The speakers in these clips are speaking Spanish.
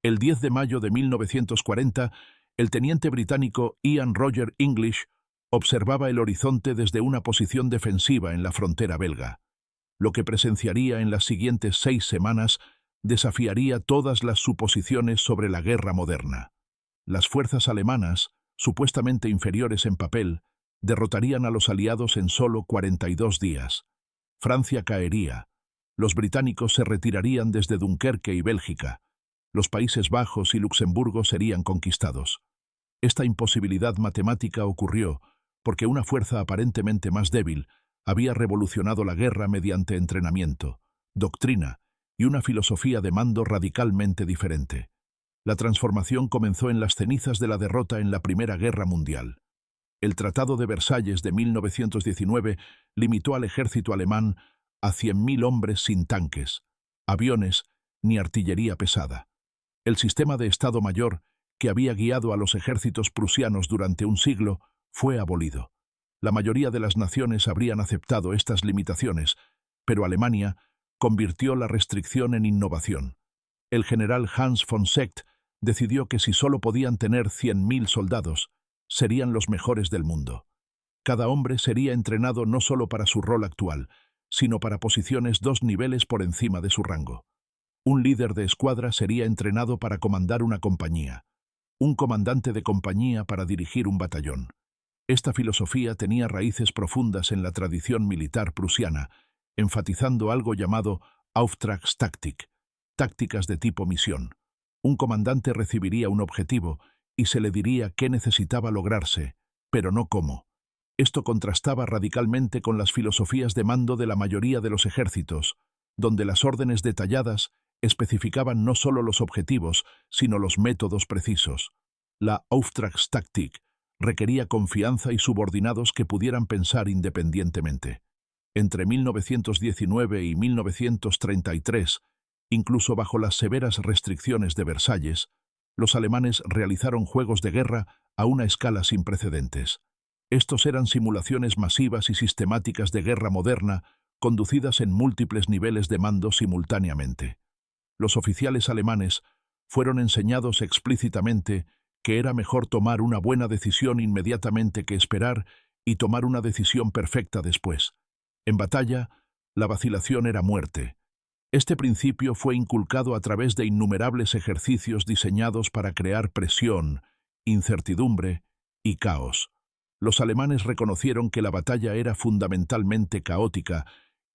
El 10 de mayo de 1940, el teniente británico Ian Roger English observaba el horizonte desde una posición defensiva en la frontera belga. Lo que presenciaría en las siguientes 6 semanas desafiaría todas las suposiciones sobre la guerra moderna. Las fuerzas alemanas, supuestamente inferiores en papel, derrotarían a los aliados en solo 42 días. Francia caería. Los británicos se retirarían desde Dunkerque y Bélgica. Los Países Bajos y Luxemburgo serían conquistados. Esta imposibilidad matemática ocurrió porque una fuerza aparentemente más débil había revolucionado la guerra mediante entrenamiento, doctrina y una filosofía de mando radicalmente diferente. La transformación comenzó en las cenizas de la derrota en la Primera Guerra Mundial. El Tratado de Versalles de 1919 limitó al ejército alemán a 100.000 hombres sin tanques, aviones ni artillería pesada. El sistema de Estado Mayor, que había guiado a los ejércitos prusianos durante un siglo, fue abolido. La mayoría de las naciones habrían aceptado estas limitaciones, pero Alemania convirtió la restricción en innovación. El general Hans von Seeckt decidió que si solo podían tener 100.000 soldados, serían los mejores del mundo. Cada hombre sería entrenado no solo para su rol actual, sino para posiciones 2 niveles por encima de su rango. Un líder de escuadra sería entrenado para comandar una compañía, un comandante de compañía para dirigir un batallón. Esta filosofía tenía raíces profundas en la tradición militar prusiana, enfatizando algo llamado Auftragstaktik, tácticas de tipo misión. Un comandante recibiría un objetivo y se le diría qué necesitaba lograrse, pero no cómo. Esto contrastaba radicalmente con las filosofías de mando de la mayoría de los ejércitos, donde las órdenes detalladas especificaban no solo los objetivos, sino los métodos precisos. La Auftragstaktik requería confianza y subordinados que pudieran pensar independientemente. Entre 1919 y 1933, incluso bajo las severas restricciones de Versalles, los alemanes realizaron juegos de guerra a una escala sin precedentes. Estos eran simulaciones masivas y sistemáticas de guerra moderna, conducidas en múltiples niveles de mando simultáneamente. Los oficiales alemanes fueron enseñados explícitamente que era mejor tomar una buena decisión inmediatamente que esperar y tomar una decisión perfecta después. En batalla, la vacilación era muerte. Este principio fue inculcado a través de innumerables ejercicios diseñados para crear presión, incertidumbre y caos. Los alemanes reconocieron que la batalla era fundamentalmente caótica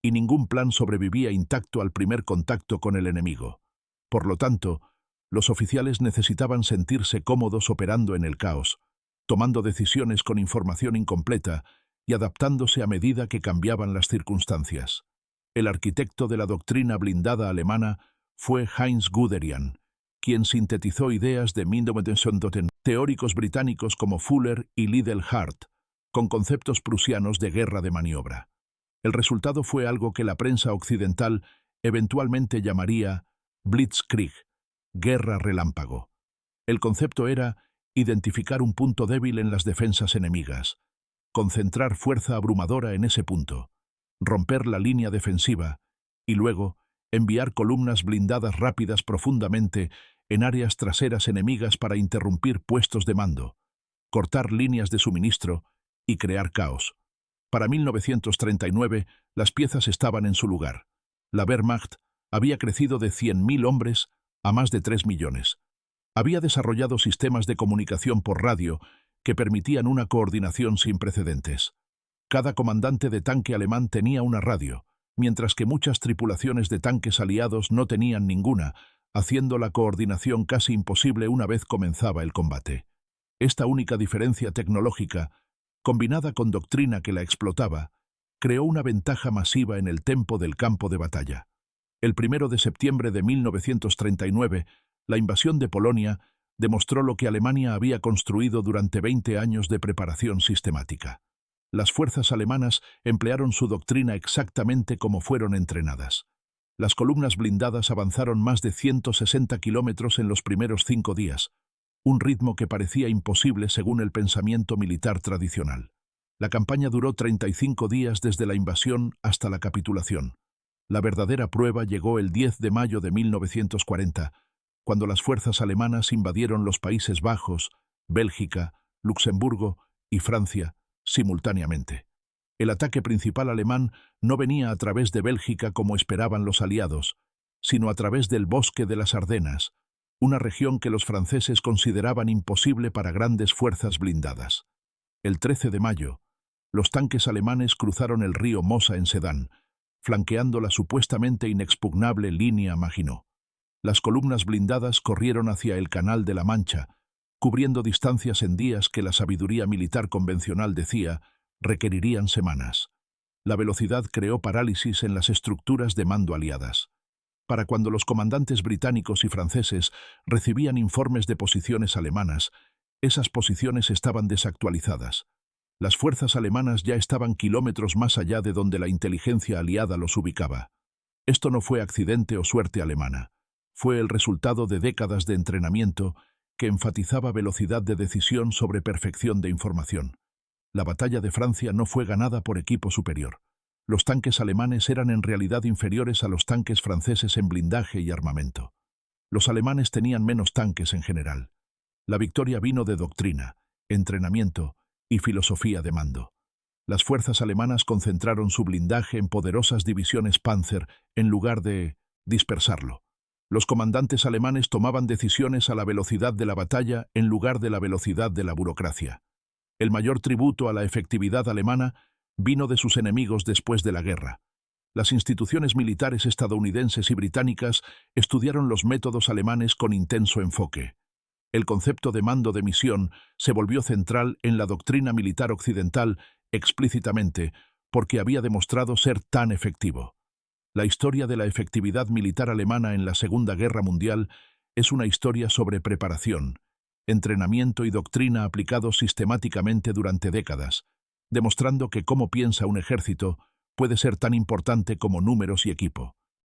y ningún plan sobrevivía intacto al primer contacto con el enemigo. Por lo tanto, los oficiales necesitaban sentirse cómodos operando en el caos, tomando decisiones con información incompleta y adaptándose a medida que cambiaban las circunstancias. El arquitecto de la doctrina blindada alemana fue Heinz Guderian, quien sintetizó ideas de teóricos británicos como Fuller y Liddell Hart, con conceptos prusianos de guerra de maniobra. El resultado fue algo que la prensa occidental eventualmente llamaría Blitzkrieg, guerra relámpago. El concepto era identificar un punto débil en las defensas enemigas, concentrar fuerza abrumadora en ese punto, romper la línea defensiva y luego enviar columnas blindadas rápidas profundamente en áreas traseras enemigas para interrumpir puestos de mando, cortar líneas de suministro y crear caos. Para 1939, las piezas estaban en su lugar. La Wehrmacht había crecido de 100.000 hombres a más de 3 millones. Había desarrollado sistemas de comunicación por radio que permitían una coordinación sin precedentes. Cada comandante de tanque alemán tenía una radio, mientras que muchas tripulaciones de tanques aliados no tenían ninguna, haciendo la coordinación casi imposible una vez comenzaba el combate. Esta única diferencia tecnológica, combinada con doctrina que la explotaba, creó una ventaja masiva en el tempo del campo de batalla. El 1 de septiembre de 1939, la invasión de Polonia demostró lo que Alemania había construido durante 20 años de preparación sistemática. Las fuerzas alemanas emplearon su doctrina exactamente como fueron entrenadas. Las columnas blindadas avanzaron más de 160 kilómetros en los primeros 5 días, un ritmo que parecía imposible según el pensamiento militar tradicional. La campaña duró 35 días desde la invasión hasta la capitulación. La verdadera prueba llegó el 10 de mayo de 1940, cuando las fuerzas alemanas invadieron los Países Bajos, Bélgica, Luxemburgo y Francia simultáneamente. El ataque principal alemán no venía a través de Bélgica como esperaban los aliados, sino a través del bosque de las Ardenas, una región que los franceses consideraban imposible para grandes fuerzas blindadas. El 13 de mayo, los tanques alemanes cruzaron el río Mosa en Sedán, flanqueando la supuestamente inexpugnable línea Maginot. Las columnas blindadas corrieron hacia el Canal de la Mancha, cubriendo distancias en días que la sabiduría militar convencional decía requerirían semanas. La velocidad creó parálisis en las estructuras de mando aliadas. Para cuando los comandantes británicos y franceses recibían informes de posiciones alemanas, esas posiciones estaban desactualizadas. Las fuerzas alemanas ya estaban kilómetros más allá de donde la inteligencia aliada los ubicaba. Esto no fue accidente o suerte alemana. Fue el resultado de décadas de entrenamiento que enfatizaba velocidad de decisión sobre perfección de información. La batalla de Francia no fue ganada por equipo superior. Los tanques alemanes eran en realidad inferiores a los tanques franceses en blindaje y armamento. Los alemanes tenían menos tanques en general. La victoria vino de doctrina, entrenamiento y filosofía de mando. Las fuerzas alemanas concentraron su blindaje en poderosas divisiones Panzer en lugar de dispersarlo. Los comandantes alemanes tomaban decisiones a la velocidad de la batalla en lugar de la velocidad de la burocracia. El mayor tributo a la efectividad alemana vino de sus enemigos después de la guerra. Las instituciones militares estadounidenses y británicas estudiaron los métodos alemanes con intenso enfoque. El concepto de mando de misión se volvió central en la doctrina militar occidental explícitamente porque había demostrado ser tan efectivo. La historia de la efectividad militar alemana en la Segunda Guerra Mundial es una historia sobre preparación, entrenamiento y doctrina aplicados sistemáticamente durante décadas, demostrando que cómo piensa un ejército puede ser tan importante como números y equipo.